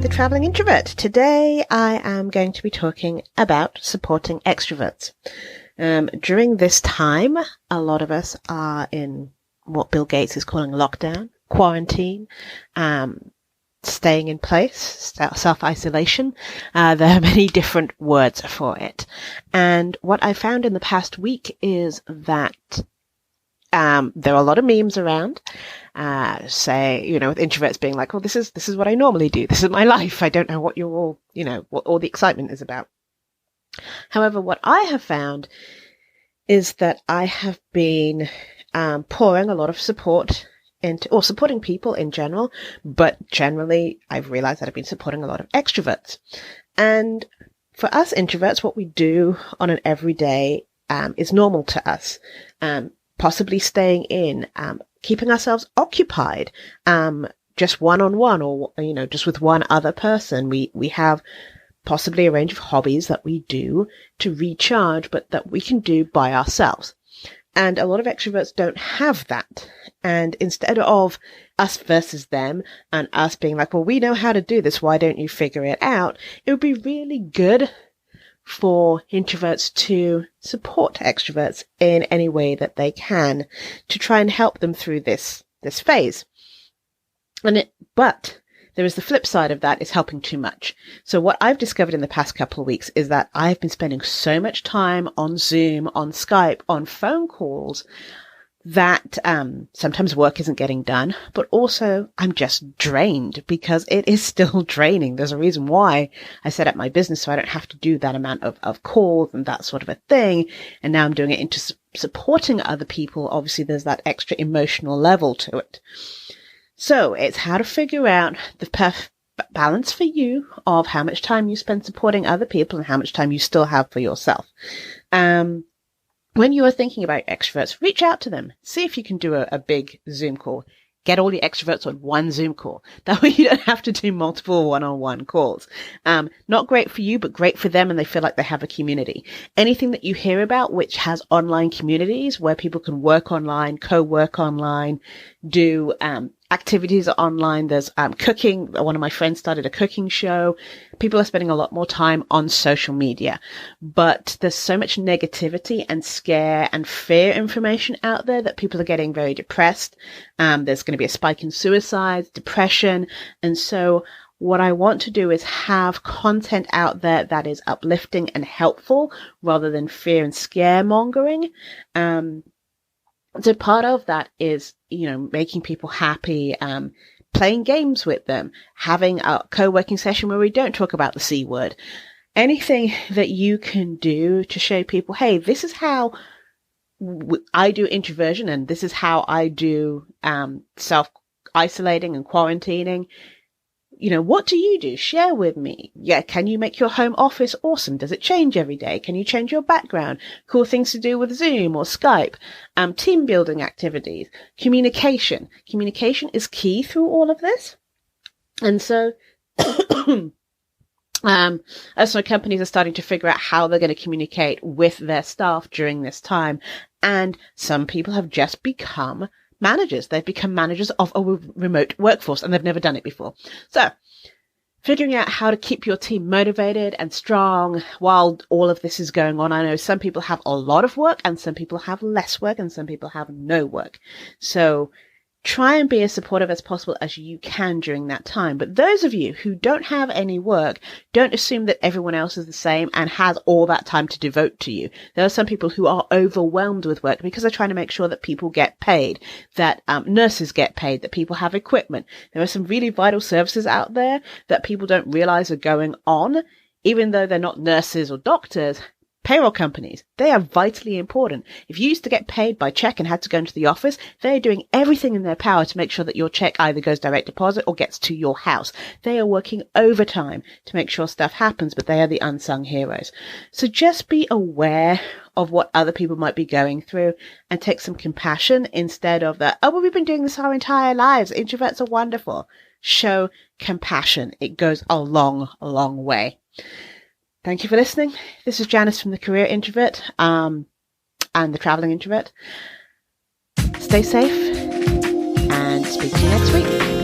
the Traveling Introvert. Today I am going to be talking about supporting extroverts. During this time, a lot of us are in what Bill Gates is calling lockdown, quarantine, staying in place, self-isolation. There are many different words for it. And what I found in the past week is that there are a lot of memes around, with introverts being like, "Oh, this is what I normally do. This is my life. I don't know what you're all, what all the excitement is about." However, what I have found is that I have been pouring a lot of support supporting people in general, but generally I've realized that I've been supporting a lot of extroverts. And for us introverts, what we do on an everyday is normal to us. Possibly staying in, keeping ourselves occupied, just one-on-one or, just with one other person. We have possibly a range of hobbies that we do to recharge, but that we can do by ourselves. And a lot of extroverts don't have that. And instead of us versus them and us being like, well, we know how to do this, why don't you figure it out? It would be really good for introverts to support extroverts in any way that they can to try and help them through this phase. But there is the flip side of that, is helping too much. So what I've discovered in the past couple of weeks is that I've been spending so much time on Zoom, on Skype, on phone calls that sometimes work isn't getting done, but also I'm just drained because it is still draining. There's a reason why I set up my business so I don't have to do that amount of calls and that sort of a thing. And now I'm doing it into supporting other people. Obviously, there's that extra emotional level to it. So it's how to figure out the perfect balance for you of how much time you spend supporting other people and how much time you still have for yourself. When you are thinking about extroverts, reach out to them. See if you can do a big Zoom call. Get all your extroverts on one Zoom call. That way you don't have to do multiple one-on-one calls. Not great for you, but great for them, and they feel like they have a community. Anything that you hear about which has online communities where people can work online, co-work online, do activities online. There's cooking. One of my friends started a cooking show. People are spending a lot more time on social media, but there's so much negativity and scare and fear information out there that people are getting very depressed. There's going to be a spike in suicides, depression. And so what I want to do is have content out there that is uplifting and helpful rather than fear and scaremongering. So part of that is, making people happy, playing games with them, having a co-working session where we don't talk about the C word. Anything that you can do to show people, hey, this is how I do introversion and this is how I do self-isolating and quarantining. What do you do? Share with me. Yeah, can you make your home office awesome? Does it change every day? Can you change your background? Cool things to do with Zoom or Skype. Team building activities. Communication. Communication is key through all of this. And so, as my companies are starting to figure out how they're going to communicate with their staff during this time. And some people have just become managers. They've become managers of a remote workforce and they've never done it before. So figuring out how to keep your team motivated and strong while all of this is going on. I know some people have a lot of work and some people have less work and some people have no work. So try and be as supportive as possible as you can during that time. But those of you who don't have any work, don't assume that everyone else is the same and has all that time to devote to you. There are some people who are overwhelmed with work because they're trying to make sure that people get paid, that nurses get paid, that people have equipment. There are some really vital services out there that people don't realize are going on, even though they're not nurses or doctors. Payroll companies, they are vitally important. If you used to get paid by check and had to go into the office, they're doing everything in their power to make sure that your check either goes direct deposit or gets to your house. They are working overtime to make sure stuff happens, but they are the unsung heroes. So just be aware of what other people might be going through and take some compassion instead of that, oh, well, we've been doing this our entire lives. Introverts are wonderful. Show compassion. It goes a long, long way. Thank you for listening. This is Janice from the Career Introvert and the Traveling Introvert. Stay safe and speak to you next week.